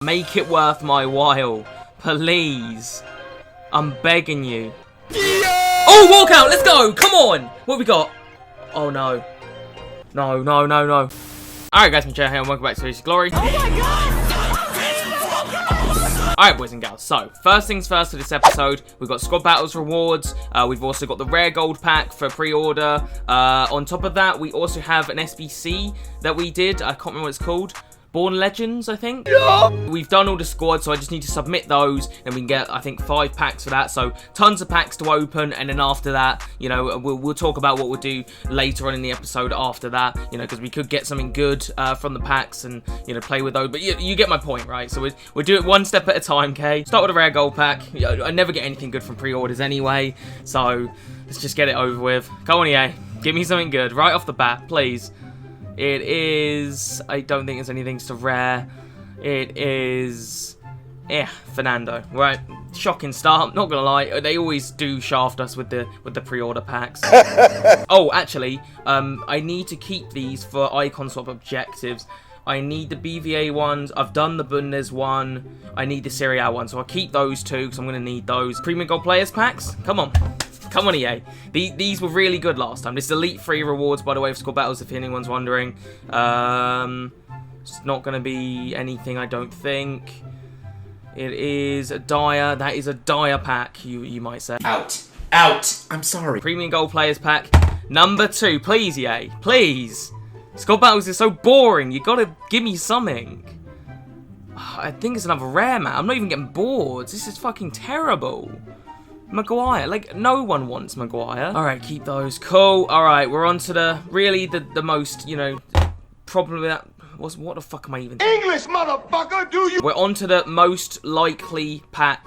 Make it worth my while. Please. I'm begging you. Yeah! Oh, walkout! Let's go! Come on! What have we got? Oh, no. No. Alright, guys, I'm Jay here, and welcome back to Series Glory. Oh, my God! Alright, boys and girls, so, first things first for this episode, we've got Squad Battles rewards, we've also got the Rare Gold Pack for pre-order, on top of that, we also have an SBC that we did, I can't remember what it's called, Born Legends, I think? Yeah. We've done all the squads, so I just need to submit those, and we can get, I think, 5 packs for that, so tons of packs to open, and then after that, you know, we'll talk about what we'll do later on in the episode after that, you know, because we could get something good from the packs and, you know, play with those, but you get my point, right? So we'll do it one step at a time, okay? Start with a Rare Gold Pack. I never get anything good from pre-orders anyway, so let's just get it over with. Come on, EA. Give me something good right off the bat, please. It is... I don't think there's anything so rare. It is... Fernando. Right. Shocking start. Not gonna lie. They always do shaft us with the pre-order packs. Oh, actually, I need to keep these for icon swap objectives. I need the BVA ones. I've done the Bundes one. I need the Serie A one. So I'll keep those two because I'm going to need those. Premium Gold Players packs? Come on. Come on, EA. These were really good last time. This is Elite 3 rewards, by the way, for Squad Battles, if anyone's wondering. It's not going to be anything, I don't think. It is a dire. That is a dire pack, you might say. Out. I'm sorry. Premium Gold Players pack. Number 2. Please, EA. Please. Squad Battles is so boring. You got to give me something. I think it's another rare, man. I'm not even getting boards. This is fucking terrible. Maguire, like, no one wants Maguire. Alright, keep those. Cool. Alright, we're on to the, really, the most, you know, problem with that. What the fuck am I even saying? English, motherfucker, do you? We're on to the most likely pack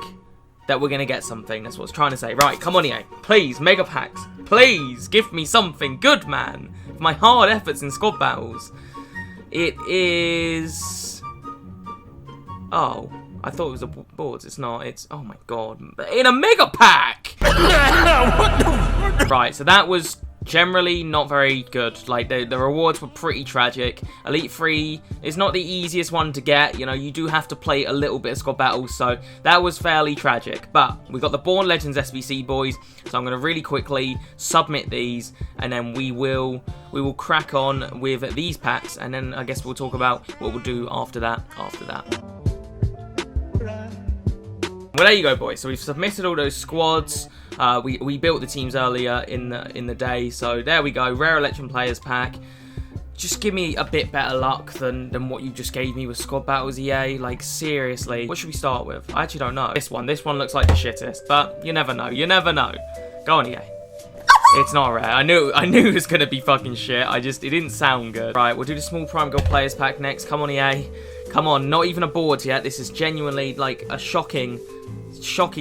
that we're gonna get something. That's what I was trying to say. Right, come on, EA. Please, mega packs. Please, give me something good, man. For my hard efforts in Squad Battles. It is... Oh... I thought it was a boards. It's not. It's... Oh, my God. In a mega pack! Right, so that was generally not very good. Like, the rewards were pretty tragic. Elite 3 is not the easiest one to get. You know, you do have to play a little bit of Squad Battles, so that was fairly tragic. But we got the Born Legends SBC, boys. So I'm going to really quickly submit these, and then we will crack on with these packs, and then I guess we'll talk about what we'll do after that. Well, there you go, boys. So we've submitted all those squads. We built the teams earlier in the day. So there we go. Rare Election Players pack. Just give me a bit better luck than what you just gave me with Squad Battles, EA. Like, seriously. What should we start with? I actually don't know. This one looks like the shittest. But you never know. You never know. Go on, EA. It's not rare. I knew it was gonna be fucking shit. It didn't sound good. Right, we'll do the small Prime Gold Players pack next. Come on, EA. Come on, not even a board yet. This is genuinely like a shocking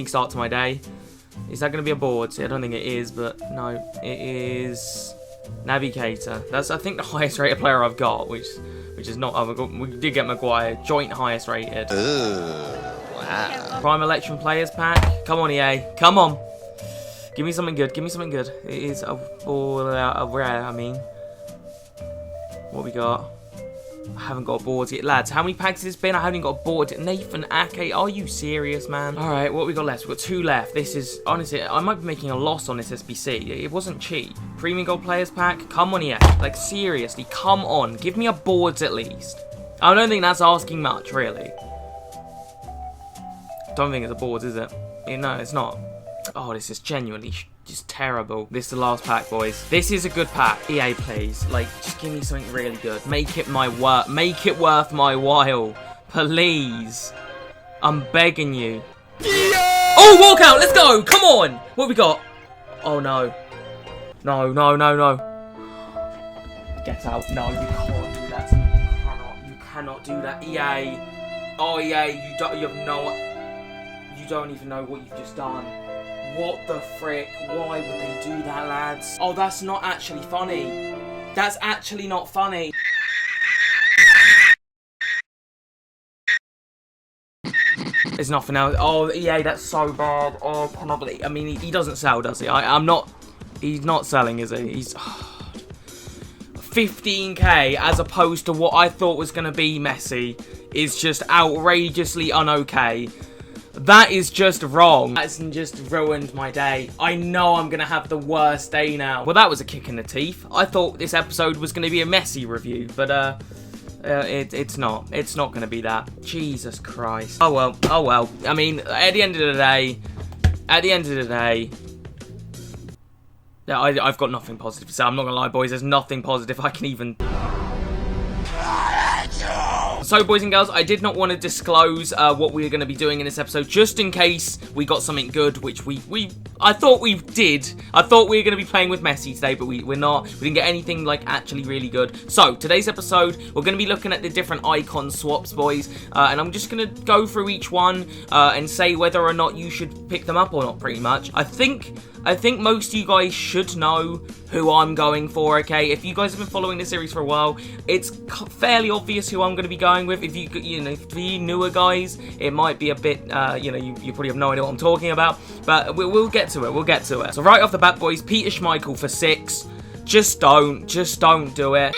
start to my day. Is that gonna be a board? See, I don't think it is, but no, it is Navigator. That's, I think, the highest rated player I've got, which is not. We did get Maguire, joint highest rated. Wow. Prime Election Players pack. Come on, EA. Come on. Give me something good. Give me something good. It is a rare, I mean. What we got? I haven't got a board yet. Lads, how many packs has this been? I haven't got a board. Nathan Ake, are you serious, man? Alright, what we got left? We've got 2 left. This is, honestly, I might be making a loss on this SBC. It wasn't cheap. Premium Gold Players pack? Come on, EA. Like, seriously, come on. Give me a boards at least. I don't think that's asking much, really. Don't think it's a boards, is it? No, it's not. Oh, this is genuinely just terrible. This is the last pack, boys. This is a good pack. EA, please. Like, just give me something really good. Make it worth my while. Please. I'm begging you. Yeah! Oh, walkout! Let's go! Come on! What have we got? Oh, no. No. Get out. No, you can't do that. You cannot do that. EA. Oh, EA, you don't even know what you've just done. What the frick? Why would they do that, lads? Oh, that's not actually funny. That's actually not funny. There's nothing else. Oh, EA, that's so bad. Oh, I cannot believe. I mean, he doesn't sell, does he? He's not selling, is he? He's... 15k as opposed to what I thought was going to be Messi is just outrageously unokay. That is just wrong. That's just ruined my day. I know I'm going to have the worst day now. Well, that was a kick in the teeth. I thought this episode was going to be a messy review, but it's not. It's not going to be that. Jesus Christ. Oh well. Oh well. I mean, at the end of the day, yeah, I've got nothing positive to say. I'm not going to lie, boys. There's nothing positive I can even... So, boys and girls, I did not want to disclose what we are going to be doing in this episode, just in case we got something good, which I thought we did. I thought we were going to be playing with Messi today, but we're not. We didn't get anything, like, actually really good. So, today's episode, we're going to be looking at the different icon swaps, boys, and I'm just going to go through each one and say whether or not you should pick them up or not, pretty much. I think most of you guys should know who I'm going for, okay? If you guys have been following this series for a while, it's fairly obvious who I'm going to be going with. If for you newer guys, it might be a bit, you probably have no idea what I'm talking about, but we'll get to it. We'll get to it. So right off the bat, boys, Peter Schmeichel for 6. Just don't do it.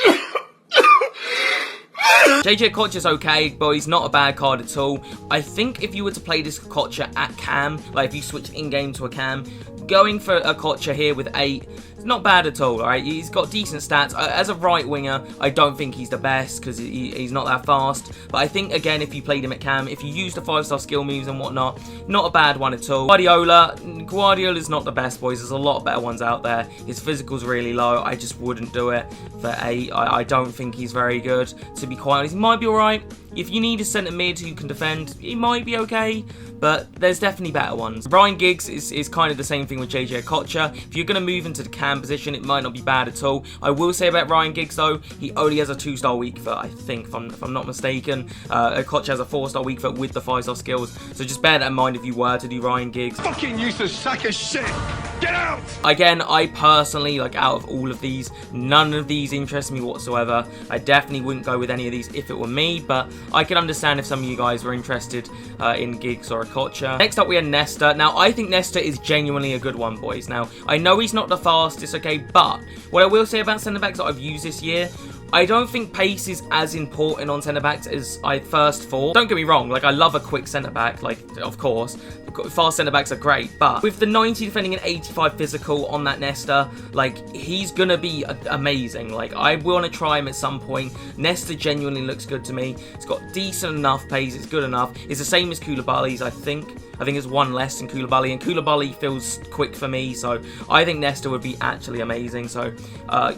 JJ Okocha's okay, boys, not a bad card at all. I think if you were to play this Okocha at cam, like if you switch in-game to a cam, going for Okocha here with 8, it's not bad at all, alright? He's got decent stats. As a right winger, I don't think he's the best because he's not that fast. But I think, again, if you played him at cam, if you used the 5-star skill moves and whatnot, not a bad one at all. Guardiola's not the best, boys. There's a lot better ones out there. His physical's really low. I just wouldn't do it for 8. I don't think he's very good, to be quite honest. He might be alright. If you need a centre mid who can defend, he might be okay, but there's definitely better ones. Ryan Giggs is kind of the same thing with JJ Okocha. If you're going to move into the cam position, it might not be bad at all. I will say about Ryan Giggs, though, he only has a 2-star weak foot, I think, if I'm not mistaken. Okocha has a 4-star weak foot with the 5-star skills, so just bear that in mind if you were to do Ryan Giggs. Fucking useless sack of shit! Get out! Again, I personally, like, out of all of these, none of these interest me whatsoever. I definitely wouldn't go with any of these if it were me, but I can understand if some of you guys were interested in Giggs or Okocha. Next up, we have Nesta. Now, I think Nesta is genuinely a good one, boys. Now, I know he's not the fastest, okay, but what I will say about centre-backs that I've used this year, I don't think pace is as important on centre-backs as I first thought. Don't get me wrong, like, I love a quick centre-back, like, of course. Fast centre-backs are great, but with the 90 defending and 85 physical on that Nesta, like, he's gonna be amazing. Like, I want to try him at some point. Nesta genuinely looks good to me. It's got decent enough pace, it's good enough. It's the same as Koulibaly's, I think. I think it's one less than Koulibaly, and Koulibaly feels quick for me, so I think Nesta would be actually amazing. So,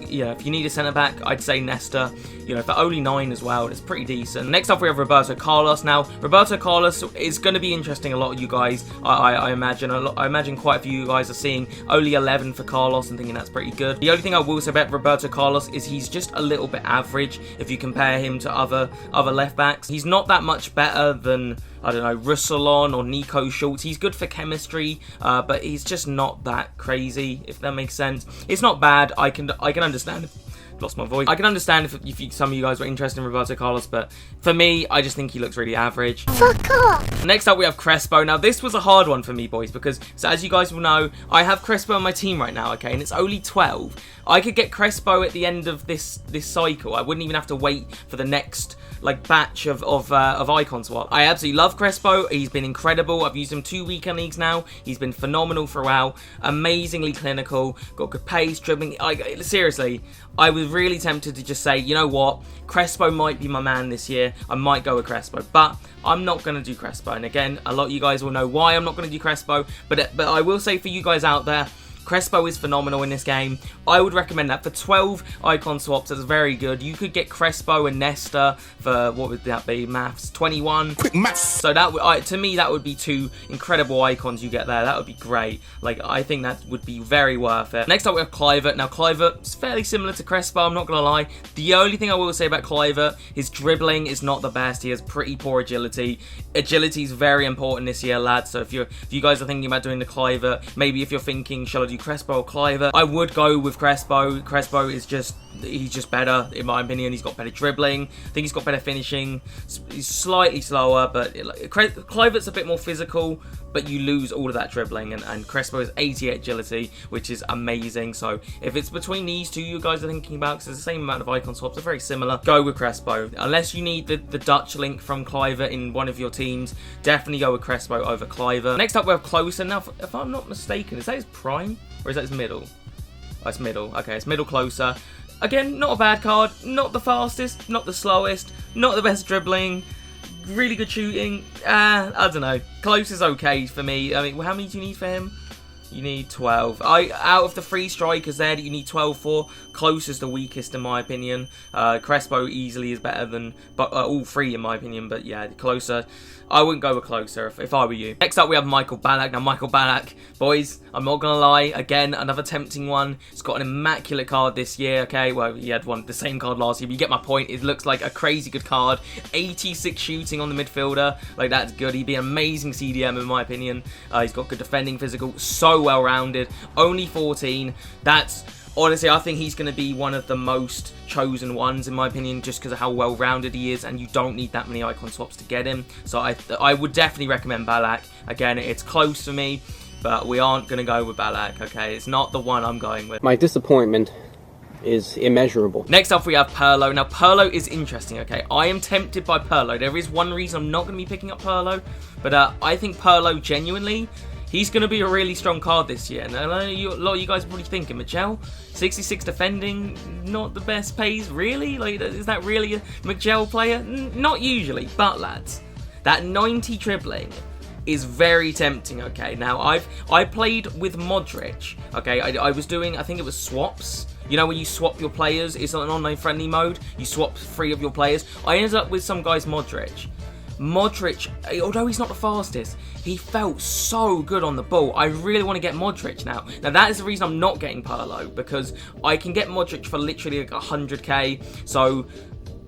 yeah, if you need a centre-back, I'd say Nesta. You know, for only 9 as well, it's pretty decent. Next up, we have Roberto Carlos. Now, Roberto Carlos is going to be interesting a lot of you guys, I imagine. I imagine quite a few of you guys are seeing only 11 for Carlos and thinking that's pretty good. The only thing I will say about Roberto Carlos is he's just a little bit average if you compare him to other left-backs. He's not that much better than, I don't know, Russolon or Nico Schultz. He's good for chemistry, but he's just not that crazy, if that makes sense. It's not bad. I can understand if... Lost my voice. I can understand if some of you guys were interested in Roberto Carlos, but for me, I just think he looks really average. Fuck off! Next up, we have Crespo. Now, this was a hard one for me, boys, because, so as you guys will know, I have Crespo on my team right now, okay, and it's only 12. I could get Crespo at the end of this cycle. I wouldn't even have to wait for the next, like, batch of icon swap. I absolutely love Crespo. He's been incredible. I've used him 2 weekend leagues now. He's been phenomenal throughout. Amazingly clinical. Got good pace, dribbling. Seriously, I was really tempted to just say, you know what? Crespo might be my man this year. I might go with Crespo, but I'm not going to do Crespo. And again, a lot of you guys will know why I'm not going to do Crespo, but I will say for you guys out there, Crespo is phenomenal in this game. I would recommend that. For 12 icon swaps, that's very good. You could get Crespo and Nesta for, what would that be, maths? 21. Quick maths. So that to me, that would be 2 incredible icons you get there. That would be great. Like, I think that would be very worth it. Next up, we have Kluivert. Now, Kluivert is fairly similar to Crespo, I'm not going to lie. The only thing I will say about Kluivert, his dribbling is not the best. He has pretty poor agility. Agility is very important this year, lads. So if you guys are thinking about doing the Kluivert, maybe if you're thinking, shall I do Crespo or Kluivert, I would go with Crespo. Crespo is just he's just better, in my opinion. He's got better dribbling. I think he's got better finishing. He's slightly slower, but Kluivert's a bit more physical, but you lose all of that dribbling. And Crespo has 88 agility, which is amazing. So if it's between these two you guys are thinking about, because it's the same amount of icon swaps, they're very similar, go with Crespo. Unless you need the Dutch link from Kluivert in one of your teams, definitely go with Crespo over Kluivert. Next up we have Closer. Now, if I'm not mistaken, is that his prime or is that his middle? Oh, it's middle. Okay, it's middle Closer. Again, not a bad card. Not the fastest, not the slowest, not the best dribbling. Really good shooting. I don't know. Close is okay for me. I mean, how many do you need for him? You need 12. Out of the 3 strikers there that you need 12 for, Close is the weakest in my opinion. Crespo easily is better than all 3 in my opinion, but yeah, Closer. I wouldn't go with Closer if I were you. Next up we have Michael Ballack. Now Michael Ballack, boys, I'm not gonna lie, again, another tempting one. He's got an immaculate card this year, okay? Well, he had the same card last year, but you get my point. It looks like a crazy good card. 86 shooting on the midfielder, like that's good. He'd be an amazing CDM in my opinion. He's got good defending, physical, so well-rounded. Only 14. That's... Honestly, I think he's going to be one of the most chosen ones, in my opinion, just because of how well-rounded he is, and you don't need that many icon swaps to get him. So I would definitely recommend Ballack. Again, it's close for me, but we aren't going to go with Ballack, okay? It's not the one I'm going with. My disappointment is immeasurable. Next up, we have Pirlo. Now, Pirlo is interesting, okay? I am tempted by Pirlo. There is one reason I'm not going to be picking up Pirlo, but I think Pirlo, genuinely... He's going to be a really strong card this year. And I know a lot of you guys are probably thinking, Michel, 66 defending, not the best pace, really? Like, is that really a Michel player? Not usually, but lads, that 90 dribbling is very tempting, okay? Now, I played with Modric, okay? I was doing, I think it was swaps. You know when you swap your players, it's on online friendly mode, you swap 3 of your players. I ended up with some guy's Modric. Modric, although he's not the fastest, he felt so good on the ball. I really want to get Modric now. Now that is the reason I'm not getting Pirlo, because I can get Modric for literally like 100k. So,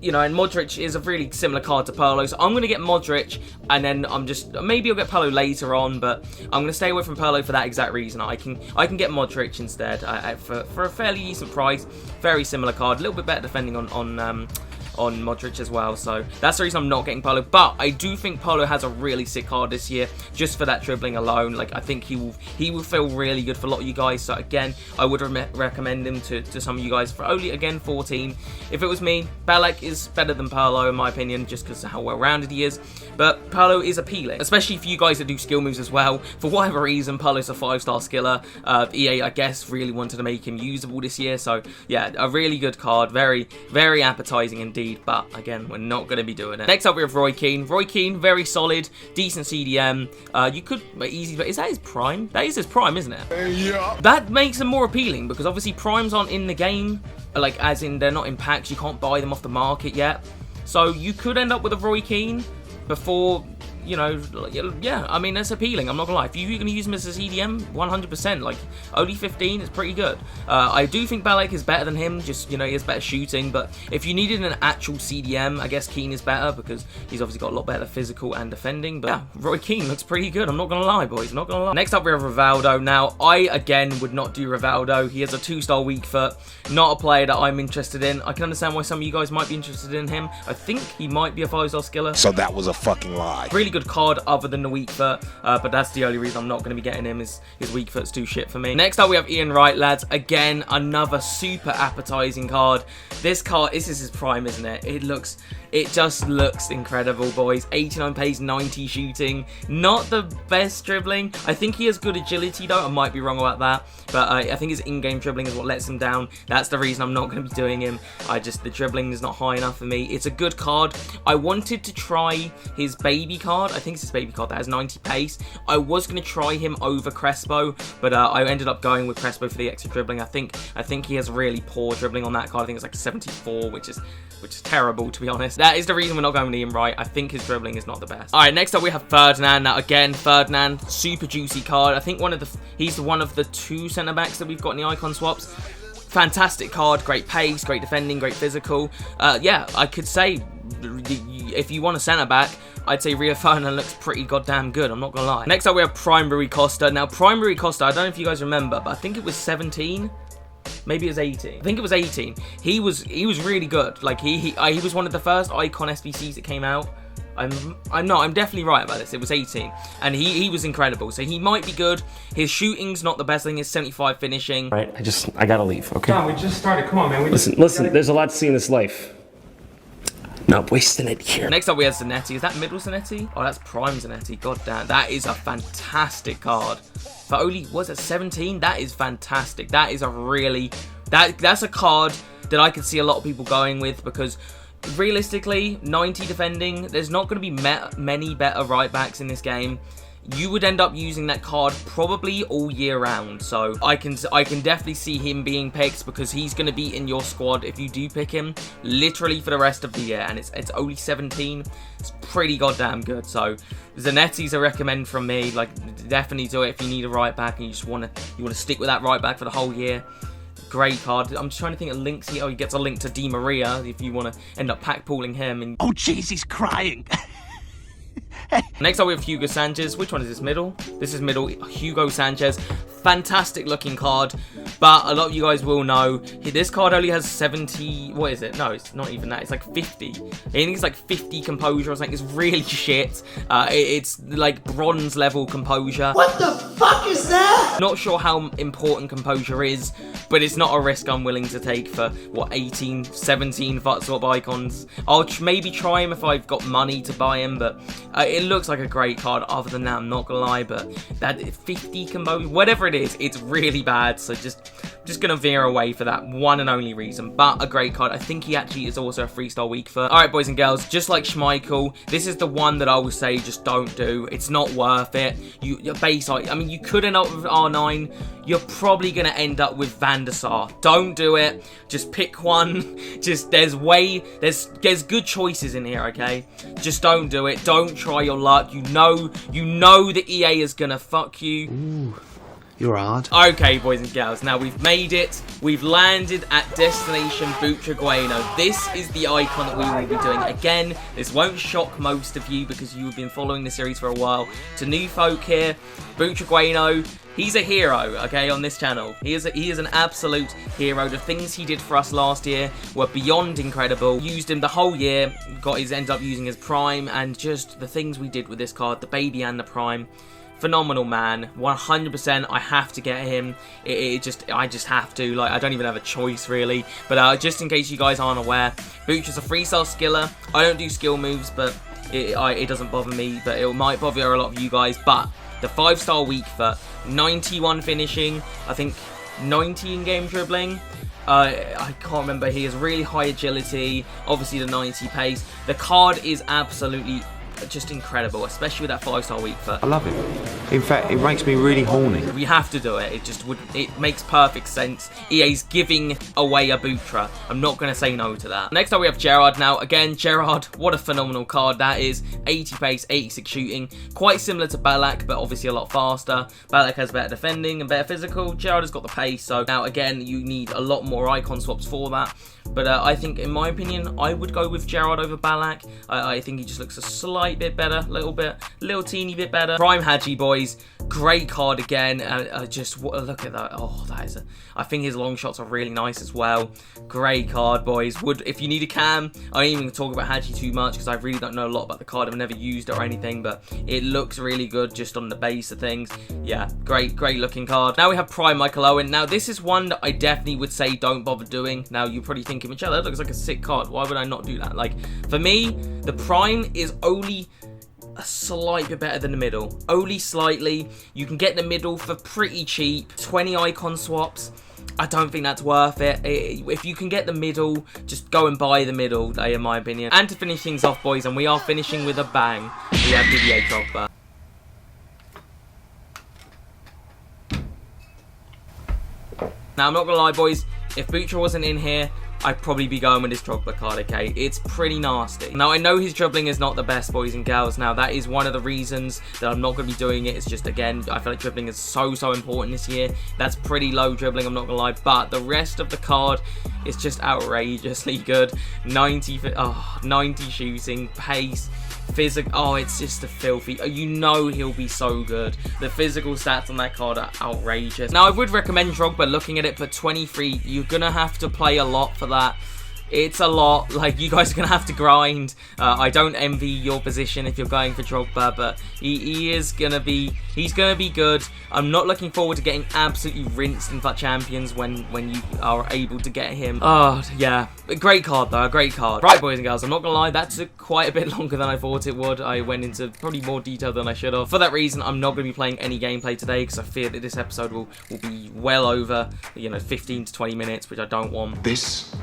you know, and Modric is a really similar card to Pirlo. So I'm going to get Modric, and then maybe I'll get Pirlo later on, but I'm going to stay away from Pirlo for that exact reason. I can get Modric instead for a fairly decent price. Very similar card, a little bit better defending on Modric as well, so that's the reason I'm not getting Pirlo. But I do think Pirlo has a really sick card this year, just for that dribbling alone. Like, I think he will feel really good for a lot of you guys. So again, I would recommend him to some of you guys for only, again, 14. If it was me, Ballack is better than Pirlo in my opinion, just because of how well-rounded he is. But Pirlo is appealing, especially for you guys that do skill moves as well. For whatever reason, Pirlo's a 5-star skiller. EA, I guess, really wanted to make him usable this year. So yeah, a really good card, very, very appetizing indeed. But again, we're not going to be doing it. Next up, we have Roy Keane. Roy Keane, very solid, decent CDM. You could easily... Is that his prime? That is his prime, isn't it? Yeah. That makes him more appealing, because obviously primes aren't in the game. Like, as in, they're not in packs. You can't buy them off the market yet. So you could end up with a Roy Keane before... You know, yeah, I mean, that's appealing, I'm not gonna lie. If you're gonna use him as a CDM, 100%, like, only 15 is pretty good. I do think Ballack is better than him, just, you know, he has better shooting, but if you needed an actual CDM, I guess Keane is better, because he's obviously got a lot better physical and defending, but yeah, Roy Keane looks pretty good, I'm not gonna lie, boys, I'm not gonna lie. Next up, we have Rivaldo. Now, I, again, would not do Rivaldo. He has a 2-star weak foot, not a player that I'm interested in. I can understand why some of you guys might be interested in him. I think he might be a 5-star skiller. So that was a fucking lie. Really good card other than the weak foot, but that's the only reason I'm not going to be getting him, is his weak foot's too shit for me. Next up, we have Ian Wright, lads. Again, another super appetizing card. This card, this is his prime, isn't it? It just looks incredible, boys. 89 pace, 90 shooting. Not the best dribbling. I think he has good agility, though. I might be wrong about that, but I think his in-game dribbling is what lets him down. That's the reason I'm not going to be doing him. The dribbling is not high enough for me. It's a good card. I wanted to try his baby card. I think it's his baby card that has 90 pace. I was going to try him over Crespo, but I ended up going with Crespo for the extra dribbling. I think he has really poor dribbling on that card. I think it's like 74, which is terrible, to be honest. That is the reason we're not going with Ian Wright. I think his dribbling is not the best. All right, next up we have Ferdinand. Now again, Ferdinand, super juicy card. I think he's one of the 2 centre backs that we've got in the icon swaps. Fantastic card, great pace, great defending, great physical. Yeah, I could say if you want a centre back, I'd say Rio Ferdinand looks pretty goddamn good, I'm not gonna lie. Next up we have Prime Rui Costa. Now Prime Rui Costa, I don't know if you guys remember, but I think it was 17. Maybe it was 18. I think it was 18. He was really good. Like he was one of the first icon SBCs that came out. I'm definitely right about this. It was 18, and he was incredible. So he might be good. His shooting's not the best thing. His 75 finishing. Right, I gotta leave. Okay. John, we just started. Come on, man. Listen. There's a lot to see in this life. Not wasting it here. Next up, we have Zanetti. Is that middle Zanetti? Oh, that's prime Zanetti. God damn, that is a fantastic card. For only, was it 17? That is fantastic. That is a really, that's a card that I could see a lot of people going with, because realistically, 90 defending, there's not going to be many better right backs in this game. You would end up using that card probably all year round. So I can definitely see him being picked, because he's going to be in your squad if you do pick him literally for the rest of the year. And it's only 17. It's pretty goddamn good. So Zanetti's a recommend from me. Like, definitely do it if you need a right back and you just want to stick with that right back for the whole year. Great card. I'm just trying to think of links here. Oh, he gets a link to Di Maria if you want to end up pack pooling him. And oh jeez, he's crying. next up we have Hugo Sanchez. Which one is this? Middle? This is middle. Hugo Sanchez. Fantastic looking card, but a lot of you guys will know this card only has 70. What is it? No, it's not even that. It's like 50. I think it's like 50 composure or something. It's really shit. It's like bronze level composure. What the fuck is that? Not sure how important composure is, but it's not a risk I'm willing to take for what, 18, 17 sort of icons. I'll maybe try him if I've got money to buy him, but it looks like a great card. Other than that, I'm not gonna lie, but that 50 composure, whatever it is, it's really bad. So just gonna veer away for that one and only reason, but a great card. I think he actually is also a 3-star weak foot. All right, boys and girls, just like Schmeichel, this is the one that I will say just don't do. It's not worth it. Your base, I mean, you could end up with R9. You're probably gonna end up with Van der Sar. Don't do it. Just pick one. Just there's good choices in here, okay? Just don't do it. Don't try your luck. You know that EA is gonna fuck you. Ooh. You're hard. Okay, boys and girls, now we've made it. We've landed at Destination BUTRAGUENO. This is the icon that we will be doing. Again, this won't shock most of you because you have been following the series for a while. To new folk here, BUTRAGUENO, he's a hero, okay, on this channel. He is an absolute hero. The things he did for us last year were beyond incredible. Used him the whole year, ended up using his prime, and just the things we did with this card, the baby and the prime. Phenomenal man, 100%. I have to get him. I just have to. Like, I don't even have a choice really. But just in case you guys aren't aware, Butch is a 3-star skiller. I don't do skill moves, but it doesn't bother me. But it might bother a lot of you guys. But the 5-star weak foot, 91 finishing. I think 90 in-game dribbling. I can't remember. He has really high agility. Obviously the 90 pace. The card is absolutely just incredible, especially with that 5-star weak foot. I love it. In fact, it makes me really horny. We have to do it. It makes perfect sense. EA's giving away a Butra. I'm not going to say no to that. Next up we have Gerrard. Now again, Gerrard, what a phenomenal card that is. 80 pace, 86 shooting. Quite similar to Ballack, but obviously a lot faster. Ballack has better defending and better physical. Gerrard has got the pace. So now again, you need a lot more icon swaps for that. But I think, in my opinion, I would go with Gerrard over Ballack. I think he just looks a slight bit better, little teeny bit better. Prime Hadji, boys, great card again. Just look at that. Oh, that is I think his long shots are really nice as well. Great card, boys. If you need a cam, I ain't even talk about Hadji too much because I really don't know a lot about the card. I've never used it or anything, but it looks really good just on the base of things. Yeah, great looking card. Now we have Prime Michael Owen. Now this is one that I definitely would say don't bother doing. Now you're probably thinking, Michelle, that looks like a sick card. Why would I not do that? Like, for me, the Prime is only a slight bit better than the middle. Only slightly. You can get the middle for pretty cheap. 20 icon swaps. I don't think that's worth it. If you can get the middle, just go and buy the middle, in my opinion. And to finish things off, boys, and we are finishing with a bang, we have Didier DROGBA. Now, I'm not gonna lie, boys, if Butra wasn't in here, I'd probably be going with this DROGBA card, okay? It's pretty nasty. Now, I know his dribbling is not the best, boys and girls. Now, that is one of the reasons that I'm not going to be doing it. It's just, again, I feel like dribbling is so important this year. That's pretty low dribbling, I'm not going to lie. But the rest of the card is just outrageously good. 90 shooting, pace, physical. Oh, it's just a filthy. You know he'll be so good. The physical stats on that card are outrageous. Now, I would recommend Drogba. Looking at it for 23, you're going to have to play a lot for that. It's a lot. Like, you guys are going to have to grind. I don't envy your position if you're going for Drogba, but he is going to be, he's going to be good. I'm not looking forward to getting absolutely rinsed in FUT Champions when you are able to get him. Oh, yeah. A great card, though. A great card. Right, boys and girls, I'm not going to lie. That took quite a bit longer than I thought it would. I went into probably more detail than I should have. For that reason, I'm not going to be playing any gameplay today because I fear that this episode will be well over, 15 to 20 minutes, which I don't want. This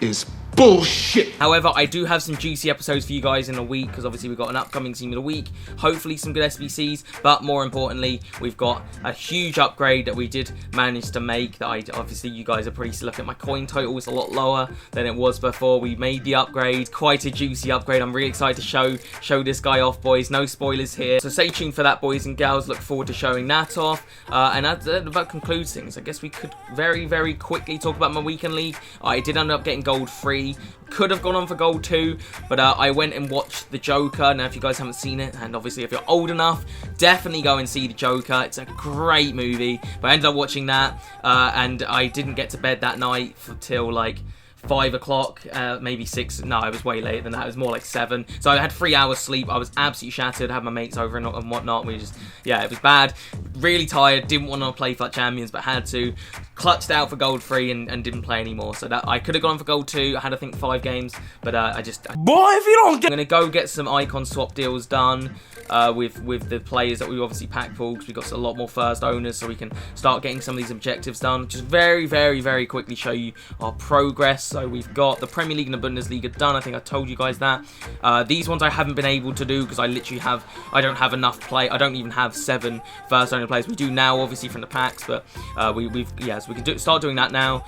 is bullshit. However, I do have some juicy episodes for you guys in a week because obviously we've got an upcoming team of the week, hopefully some good SBCs, but more importantly, we've got a huge upgrade that we did manage to make that obviously you guys are pretty still looking at my coin total. It's a lot lower than it was before we made the upgrade. Quite a juicy upgrade. I'm really excited to show this guy off, boys. No spoilers here. So stay tuned for that, boys and girls. Look forward to showing that off. And that about concludes things. I guess we could very, very quickly talk about my weekend league. I did end up getting gold 3. Could have gone on for gold 2, but I went and watched The Joker. Now, if you guys haven't seen it, and obviously if you're old enough, definitely go and see The Joker. It's a great movie, but I ended up watching that, and I didn't get to bed that night till like 5 o'clock, maybe 6. No, it was way later than that. It was more like 7. So I had 3 hours sleep. I was absolutely shattered. Had my mates over and whatnot. We just, yeah, it was bad. Really tired. Didn't want to play FUT Champions, but had to. Clutched out for gold 3 and didn't play anymore. So that I could have gone for gold 2. I had, I think, 5 games, but I just. Boy, if you don't get. I'm gonna go get some icon swap deals done. With the players that we obviously pack pulled, because we've got a lot more first owners, so we can start getting some of these objectives done. Just very, very, very quickly show you our progress. So we've got the Premier League and the Bundesliga done. I think I told you guys that. These ones I haven't been able to do because I literally I don't have enough play. I don't even have 7 first owner players. We do now, obviously, from the packs, but so we can start doing that now.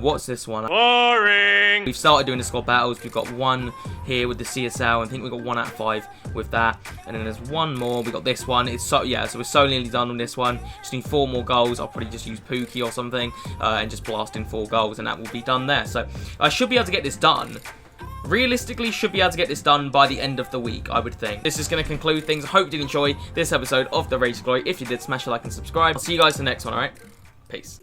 What's this one? Boring. We've started doing the squad battles. We've got 1 here with the CSL. I think we've got 1 out of 5 with that. And then there's 1 more. We got this one. It's so we're so nearly done on this one. Just need 4 more goals. I'll probably just use Pookie or something and just blast in 4 goals, and that will be done there. So I should be able to get this done. Realistically, should be able to get this done by the end of the week, I would think. This is going to conclude things. I hope you did enjoy this episode of The Rage to Glory. If you did, smash a like and subscribe. I'll see you guys in the next one, alright? Peace.